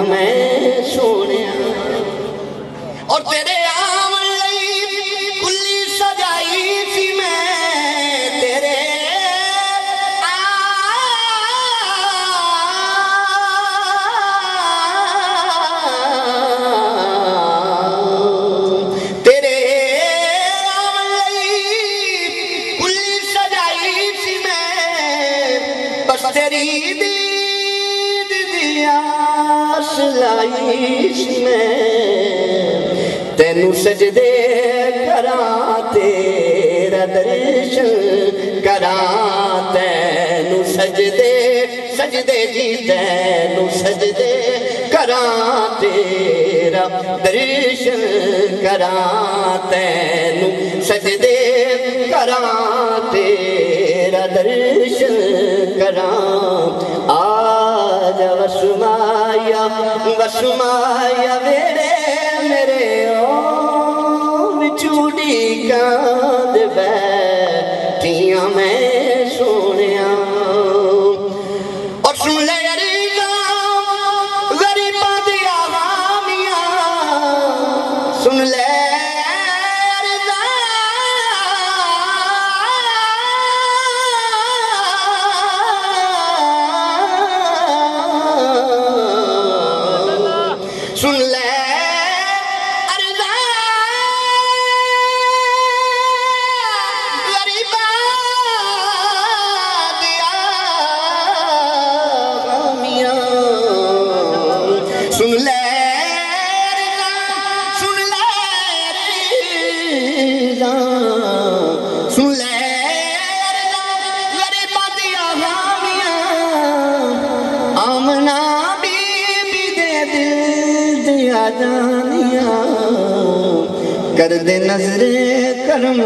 میں سونے اور تیرے آم لئی کلی سجائی سی میں تیرے آم لئی کلی سجائی سی میں بس تیری لائیش میں تینو سجدے کراں تیرا درشن کراں تینو سجدے جی تینو سجدے کراں تیرا درشن کراں تینو سجدے کراں تیرا درشن کراں آج وسمایا میرے وچوڑی کاند بیٹھیاں میں سونیاں اور سن لے غریباں دیا غامیاں سن لے سن لے غریباں دیا غامیاں سن لے غریباں دیا غامیاں آمنا جانیاں کر دے نظر کرم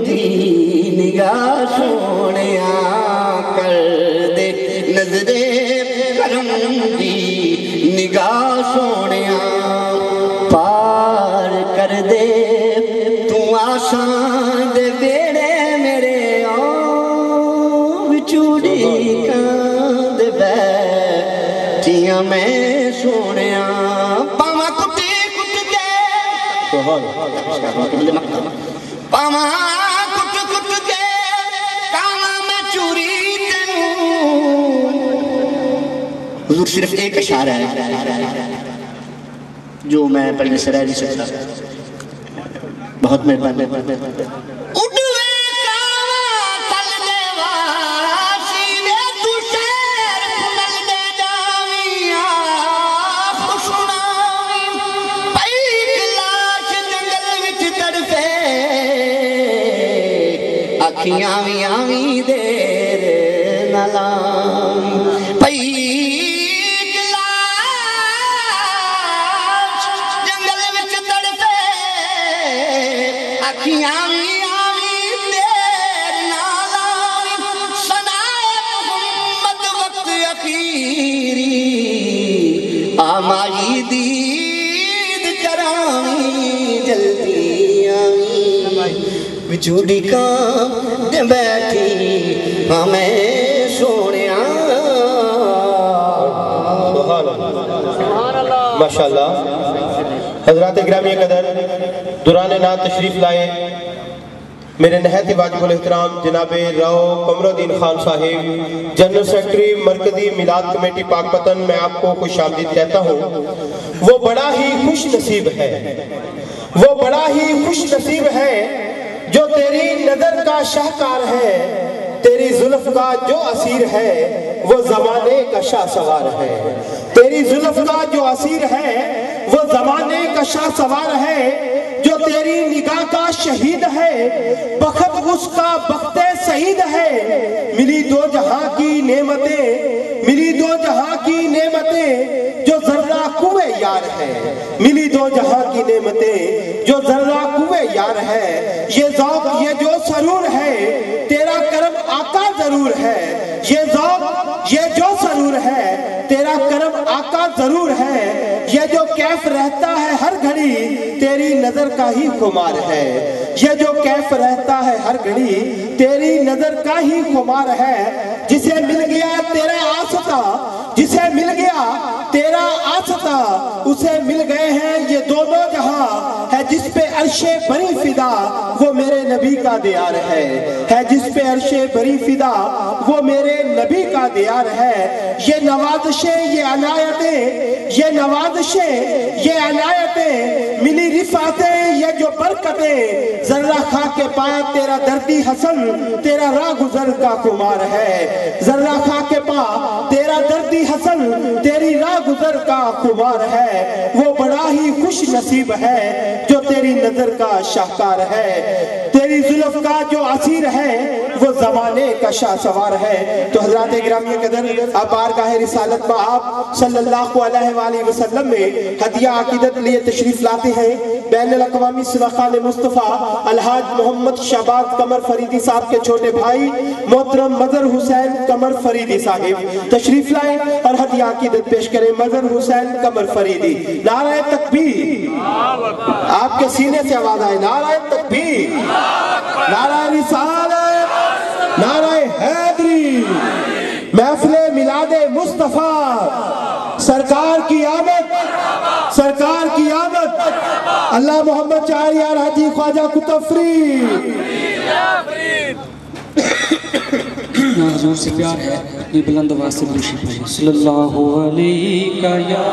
دی نگاہ سونیاں کر دے نظر کرم دی نگاہ سونیاں پار کر دے تو آسان دے بیڑے میرے وچوڑی کاند بیٹھیاں میں سونیاں پاواں کٹ کٹ کے کاواں میں چوری تینوں حضور صرف ایک اشارہ ہے جو میں پڑھنے سے رہ نہیں سکتا بہت مہربانی آویں دیر نلاویں پئی لاش جنگل وچ تڑپے آکھیں آویں دیر نلاویں سنائے محمد وقت اخیری آمائی دید کراویں جلدی آویں وچوڑی کام دے بیٹھی ہمیں سونیاں ماشاءاللہ حضرات گرامی قدر دوران نعت تشریف لائے میرے نہایت واجب الاحترام جناب راؤ قمر الدین خان صاحب جنرل سیکرٹری مرکزی میلاد کمیٹی پاک پتن میں آپ کو خوش آمدید کہتا ہوں وہ بڑا ہی خوش نصیب ہے جو تیری نظر کا شاہکار ہے تیری زلف کا جو اسیر ہے وہ زمانے کا شاہ سوار ہے تیری زلف کا جو اسیر ہے وہ زمانے کا شاہ سوار ہے جو تیری نگاہ کا شہید ہے بخت اس کا بخت سعید ہے ملی دو جہاں کی نعمتیں جو ذرہ کوئے یار ہے ملی دو جہاں کی نعمتیں جو ذرہ کوئے یار ہے یہ ذوق یہ جو سرور ہے تیرا کرم آقا ضرور ہے یہ ذوق یہ جو سرور ہے تیرا کرم آقا ضرور ہے یہ جو کیف رہتا ہے ہر ہر گھڑی تیری نظر کا ہی خمار ہے، یہ جو کیف رہتا ہے ہر گھڑی تیری نظر کا ہی خمار ہے، جسے مل گیا تیرا آستا، جسے مل گیا تیرا آستا، اسے مل گئے ہیں یہ دونوں جہاں، ہے جس پہ عرش بری فدا وہ میرے نبی کا دیار ہے جس پہ عرش بری فدا وہ میرے نبی کا دیار ہے، یہ نوازشیں یہ عنایتیں، یہ نوازشیں یہ عنایتیں، ملی رفعتیں یہ جو برکتیں، ذرہ خاک پا تیرا دردی حسن تیرا راہ گزر کا خمار ہے، ذرہ خاک پا تیرا دردی حسن تیری راہ گزر کا خمار ہے، وہ بڑا ہی خوش نصیب ہے جو تیری نظر کا شاہکار ہے، تیری زلف کا جو اسیر ہے وہ زمانے کا شاہ سوار ہے۔ تو حضرات گرامی قدر، اب بارگاہ رسالت میں آپ صلی اللہ علیہ وآلہ وسلم میں ہدیہ عقیدت لیے تشریف لاتے ہیں۔ بین الاقوامی سرخان مصطفیٰ الحاج محمد شہباز قمر فریدی صاحب کے چھوٹے بھائی محترم مظہر حسین قمر فریدی صاحب تشریف لائیں اور ہدیہ عقیدت پیش کریں۔ مظہر حسین قمر فریدی، نعرہ تکبیر، آپ کے سینے سے آواز آئے، نعرہ تکبیر، نعرہ رسالت، نعرہ حیدری، محفل میلاد مصطفیٰ، سرکار کی آمد، سرکار کی آمد، اللہ محمد چار یار حاجی خواجہ قطب فرید۔ حضور سے پیار ہے، یہ بلند آواز سے دوشی پڑھیں۔ صلی اللہ علیہ یا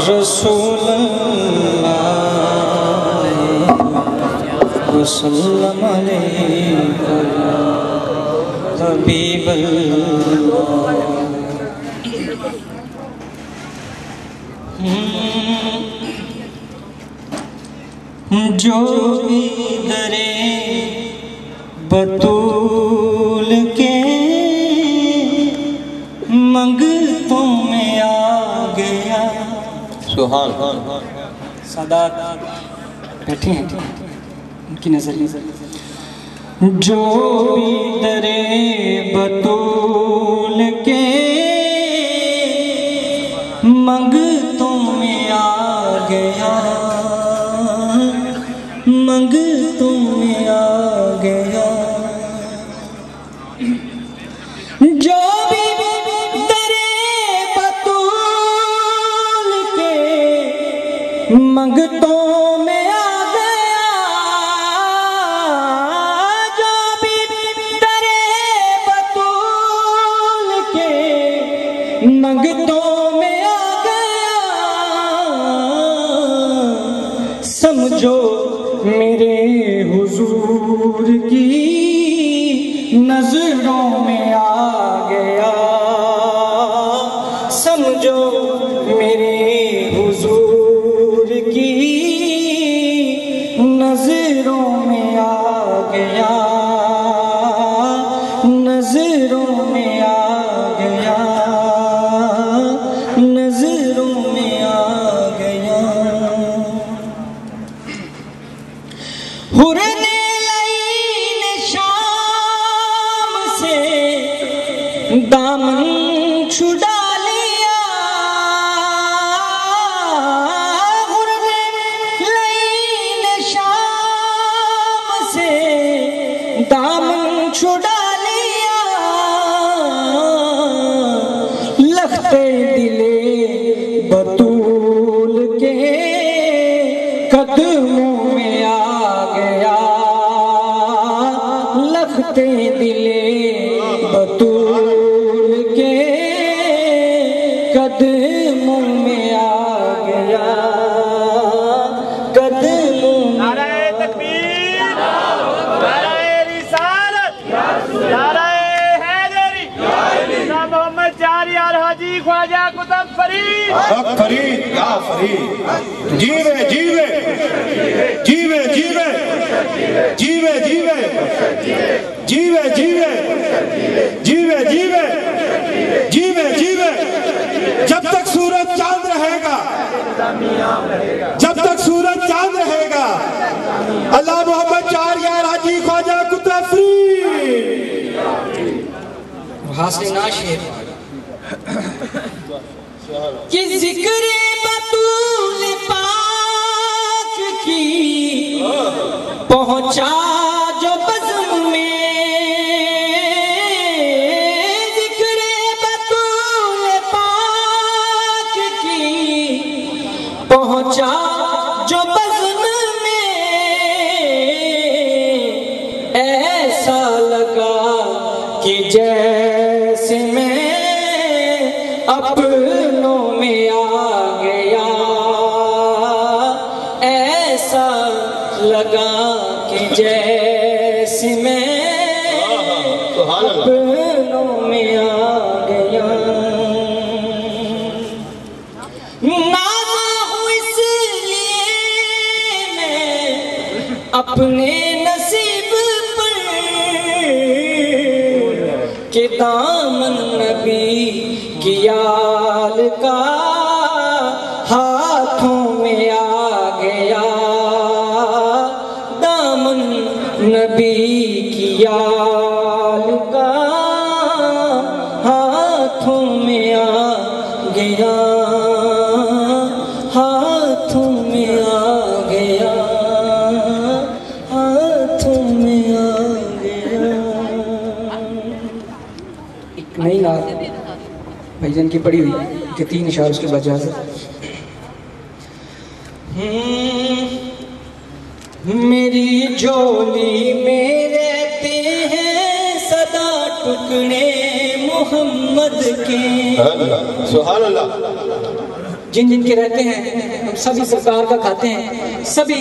رسول اللہ وسلم علیہ یا حبیب اللہ۔ جو ادھر بطول کے منگتوں میں آ گیا۔ سبحان سادات بیٹھے ہیں ان کی نظر جو ادھر بطول کے منگتوں میں آ گیا، منگتوں میں آ گیا، جو بھی در بطول کے منگتوں میں آ گیا، جو بھی در بطول کے منگتوں میں آ گیا، سمجھو میرے حضور کی نظروں میں آ گیا، سمجھو میرے حضور کی نظروں میں آ گیا، نظروں میں آ گیا، نظروں میں آ گیا۔ حرن لعین شام سے دامن چھڑا لیا، حرن لعین شام سے دامن چھڑا لیا، لخت دل بطول کے قدموں میں آ گیا، لخت دل بطول کے قدموں میں آ گیا، قدموں میں۔ نعرہ تکبیر، نعرہ رسالت، نعرہ حیدری، جناب محمد چار یار حاجی خواجہ قطب فرید۔ فرید یا فرید، جیوے جیوے جیوے جیوے جیوے جیوے جیوے جیوے جیوے جیوے جیوے جیوے، جب تک سورج چاند رہے گا، جب تک سورج چاند رہے گا، اللہ محمد چار یار حاجی خواجہ قطب فرید۔ وہاں سے ناشر کہ ذکر بطول پاک کی پہنچا جو بزم میں، ذکر بطول پاک کی پہنچا جو بزم میں، ایسا لگا کہ جیسے میں اپنوں میں آ گیا، ایسا لگا کہ جیسے میں اپنوں میں آ گیا، نازا ہوں اس لیے میں اپنے نصیب پر کہ دامن نبی کی یال کا ہاتھوں میں آ گیا، دامن نبی کی یال کا ہاتھوں میں آ گیا، ہاتھوں میں آ گیا، ہاتھوں میں آ گیا۔ ایک نئی نعت بھائی جان کی پڑھی ہوئی کہ 3 اشعار اس کے بعد اجازت۔ میری جھولی میں رہتے ہیں صدا ٹکڑے محمد کے، سبحان اللہ، جن جن کے رہتے ہیں ہم سبھی سرکار کا کھاتے ہیں، سبھی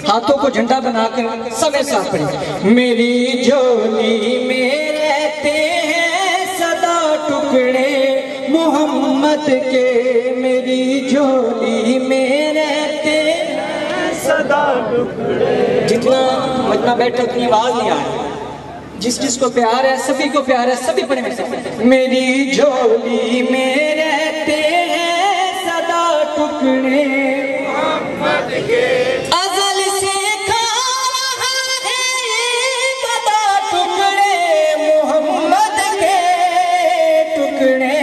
ہاتھوں کو جھنڈا بنا کر سب ایک ساتھ پڑھیں۔ میری جھولی میں رہتے ہیں صدا ٹکڑے محمد کے، میری جھولی میں رہتے ہیں صدا ٹکڑے، جتنا مجمع بیٹھا اتنی آواز نہیں آ رہی، جس جس کو پیار ہے سبھی کو پیار ہے، سبھی پڑھیں میرے ساتھ۔ میری جھولی میں رہتے ہیں صدا ٹکڑے محمد کے، ازل سے کھا رہا ہے صدا ٹکڑے محمد کے، ٹکڑے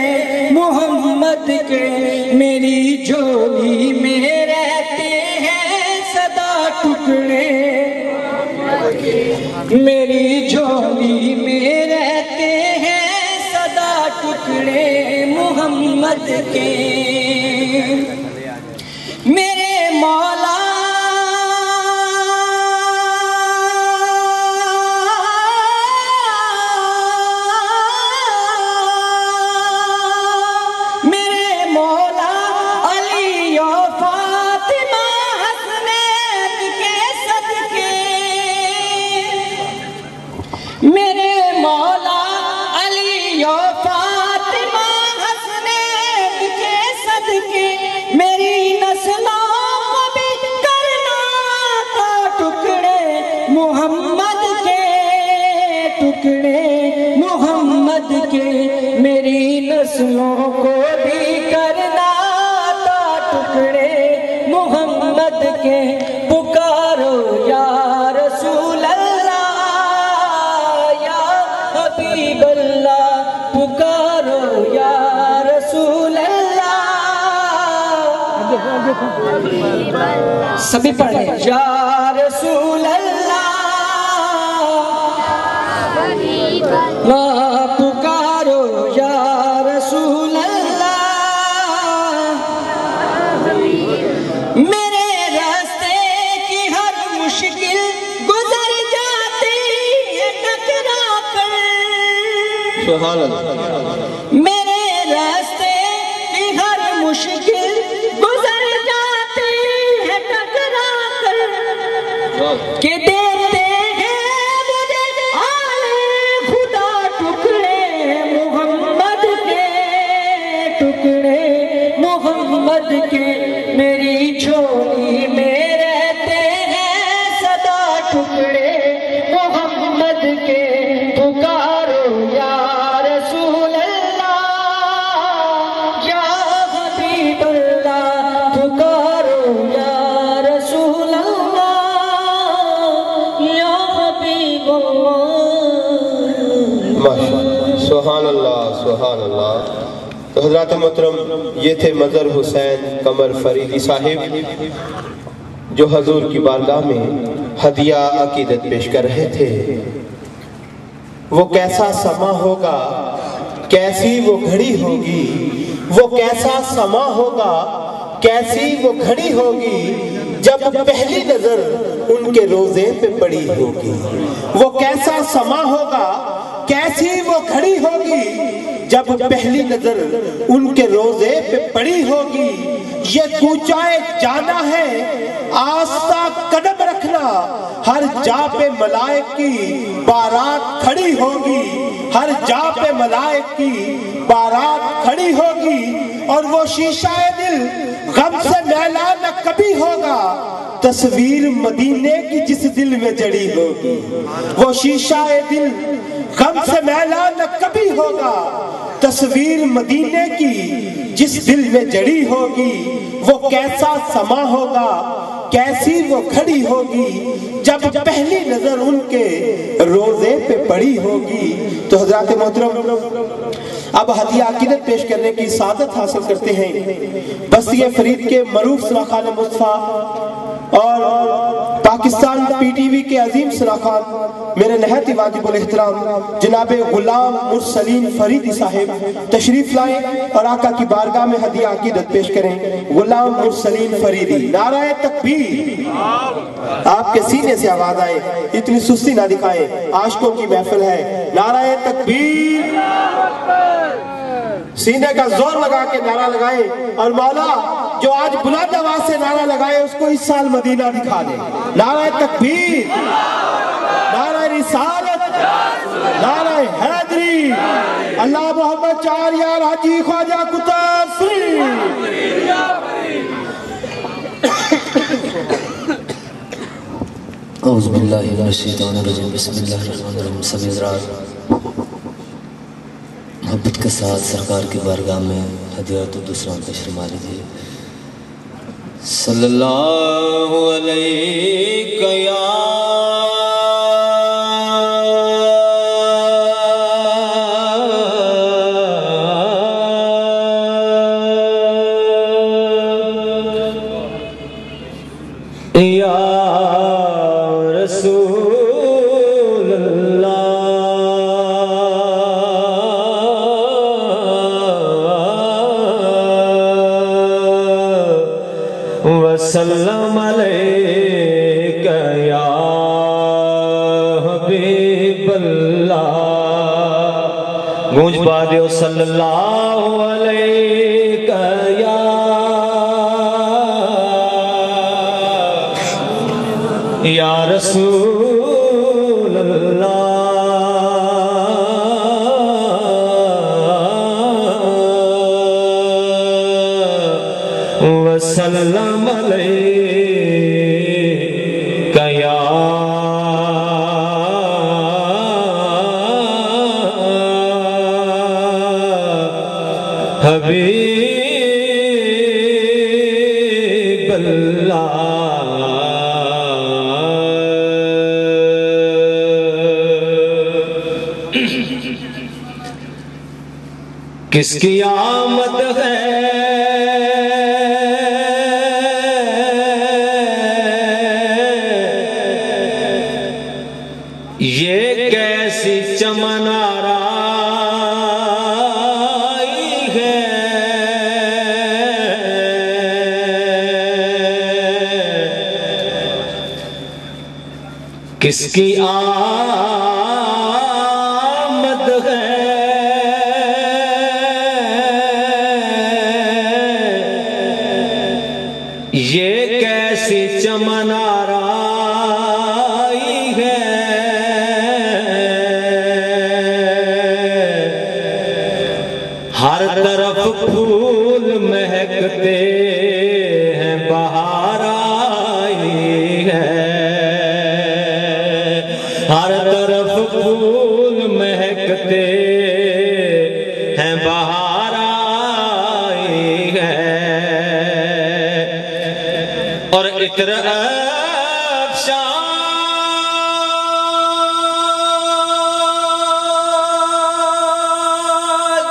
محمد کے، میری جھولی میں رہتے ہیں صدا ٹکڑے، میری جھولی میں رہتے ہیں صدا ٹکڑے محمد کے، میرے مولا میرے مولا علی و فاطمہ حسنین کے صدقے، میرے مولا علی و فاطمہ حسنین کے صدقے، میری نسلوں کو بھی کرنا تھا ٹکڑے محمد کے، ٹکڑے محمد کے، میری نسلوں کو بھی کرنا تھا ٹکڑے محمد کے، پکارو یا رسول اللہ یا حبیب اللہ، پکارو یا رسول اللہ، سبھی پڑھیں یا رسول اللہ، پکارو یا رسول اللہ، میرے راستے کی ہر مشکل گزر جاتی ہے ٹکرا کر، سبحان اللہ، میرے راستے کی ہر مشکل گزر جاتی ہے ٹکرا کر، کہ دیتے ہیں مجھے آلے خدا ٹکڑے محمد کے، ٹکڑے محمد کے، میری جھولی میں رہتے ہیں صدا ٹکڑے محمد کے، پکارو یا رسول اللہ یا حبیب اللہ، پکارو یا رسول اللہ یا حبیب اللہ۔ سبحان اللہ، سبحان اللہ۔ تو تو حضرات محترم یہ تھے مظہر حسین قمر فریدی صاحب جو حضور کی بارگاہ میں ہدیہ عقیدت پیش کر رہے تھے۔ وہ کیسا سما ہوگا، کیسی وہ گھڑی ہوگی، وہ کیسا سما ہوگا، کیسی وہ گھڑی ہوگی جب پہلی نظر ان کے روزے پہ پڑی ہوگی۔ وہ کیسا سما ہوگا، کیسی وہ گھڑی ہوگی جب پہلی نظر ان کے روزے پہ پڑی ہوگی۔ یہ کوچائے جانا ہے آستہ قدم رکھنا، ہر جا پہ ملائک کی بارات کھڑی ہوگی، ہر جا پہ ملائک کی بارات کھڑی ہوگی۔ اور وہ شیشہ دل غم سے میلا نہ کبھی ہوگا، تصویر مدینے کی جس دل میں جڑی ہوگی۔ وہ شیشہ دل غم سے میلا نہ کبھی ہوگا، تصویر مدینے کی جس دل میں جڑی ہوگی۔ وہ کیسا سما ہوگا، کیسی وہ گھڑی ہوگی جب پہلی نظر ان کے روزے پہ پڑی ہوگی۔ تو حضرات محترم اب ہدیہ عقیدت پیش کرنے کی سعادت حاصل کرتے ہیں بستی فرید کے معروف سراخان مصطفیٰ اور پاکستان پی ٹی وی کے عظیم سراخان میرے نہایت واجب الاحترام جناب غلام مرسلین فریدی صاحب تشریف لائیں اور آقا کی بارگاہ میں ہدیہ عقیدت پیش کریں۔ غلام مرسلین فریدی، نعرہ تکبیر، آپ کے سینے سے آواز آئے، اتنی سستی نہ دکھائیں، عاشقوں کی محفل ہے، نعرہ تکبیر، سینے کا زور لگا کے نعرہ لگائے اور مولا جو آج بلند آواز سے نعرہ لگائے اس کو اس سال مدینہ دکھا دے۔ نعرہ تکبیر، نعرہ رسالت، نعرہ حیدری، اللہ محمد چار یار حاجی خواجہ قطب فرید۔ اعوذ باللہ من الشیطان الرجیم، بسم اللہ الرحمن الرحیم۔ سب حضرات محبت کے ساتھ سرکار کی بارگاہ میں ہدیات و دوسروں پیش فرما لیجیے۔ صلی اللہ علیہ یا وسلم علیک یا حبیب اللہ، گونج پا دیو صلی اللہ علیک یا رسول اللہ، وسلم علیک یا حبیب اللہ۔ کس کی آمد ہے یہ کیسی چمن آرائی ہے، کس کی آمد ہے یہ کیسی چمن آرائی ہے، ہر طرف پھول مہکتے ہیں، بہار آئی ہے، ہر طرف پھول مہکتے ہیں، بہار آئی ہے، اور عطر افشاں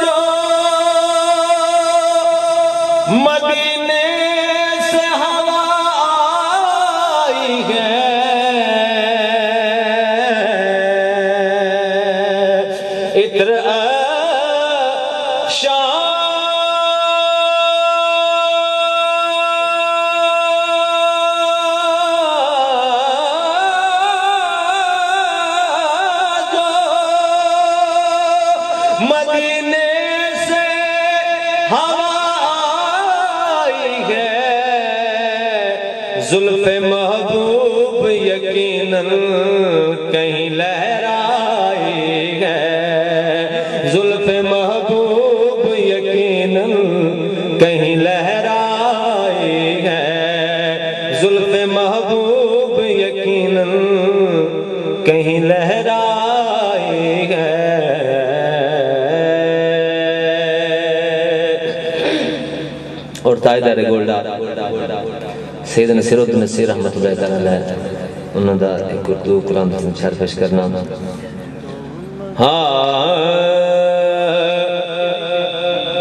جو مدینے سے ہوا آئی ہے عطر مدینے سے ہوا آئی ہے زلف محبوب یقیناً کہیں لہرائی ہے زلف محبوب یقیناً کہیں لہرائی ہے زلف محبوب یقیناً کہیں لہرائی ہے اور تائیدار گولڈا سیدنا سیرت نصیر رحمت اللہ تعالیٰ انہوں دا ایک اردو کلام شعر پیش کرنا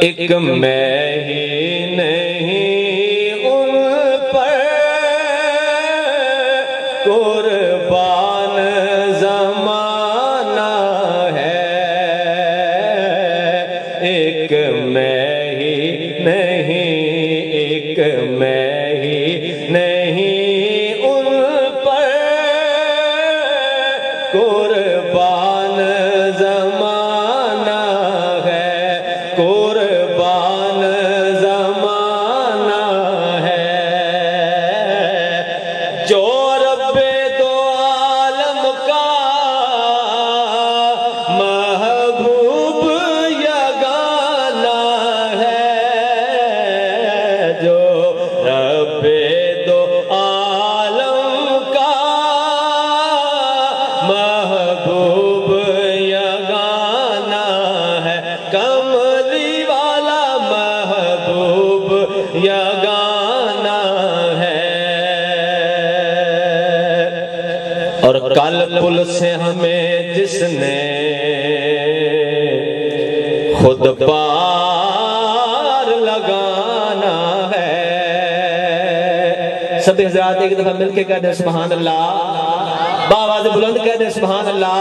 ایک میں ہی نہیں ان پر قربان زمانہ ہے ایک میں ہی نہیں ایک میں ہی نہیں ان پر قربان زمانہ ہے قربان زمانہ ہے جو رب دو عالم کا محبوب یگانہ ہے جو رب دو عالم کا محبوب یگانہ ہے کملی والا محبوب یگانہ ہے اور کل پل سے ہمیں جس نے خود پار لگانا ہے سب حضرات ایک دفعہ مل کے کہہ دیں سبحان اللہ باواز بلند کہہ دیں سبحان اللہ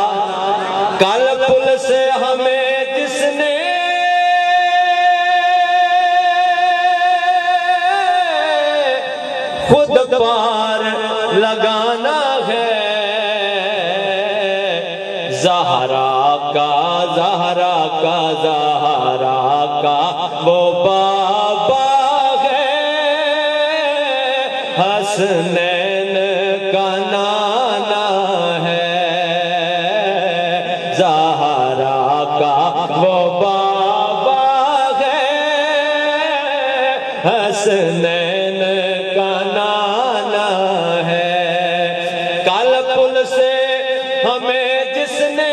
کل پل سے ہمیں جس نے خود پار لگانا ہے زہرا کا وہ بابا ہے حسنین کا نانا ہے زہرا کا وہ بابا ہے حسنین کا نانا ہے کل پل سے ہمیں جس نے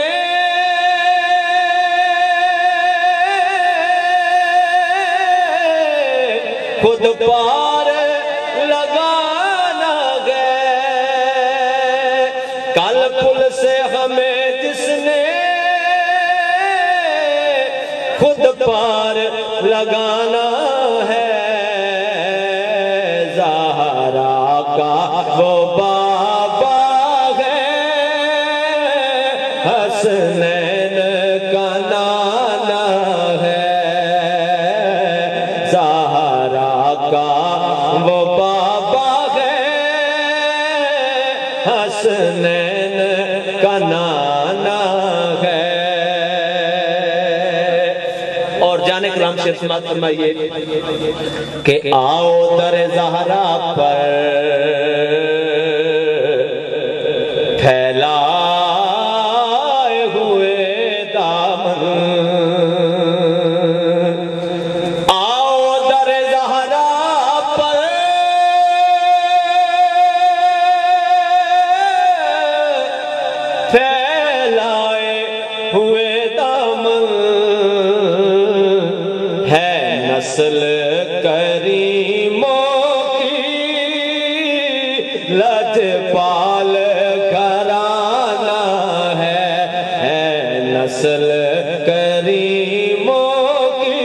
خود پار لگانا گئے کل پل سے ہمیں جس نے خود پار لگانا ہے زہرا کا وہ بابا ہے حسنین کا نانا ہے زہرا کا وہ بابا ہے حسنین کا نانا ہے اور جانے کلام شیر سماعت فرمائیے کہ آؤ در زہرا پر پھیلائے ہوئے دامن آؤ در زہرا پر پھیلائے ہوئے دامن ہے نسل کریموں کی لجپال گھرانہ ہے نسل کریموں کی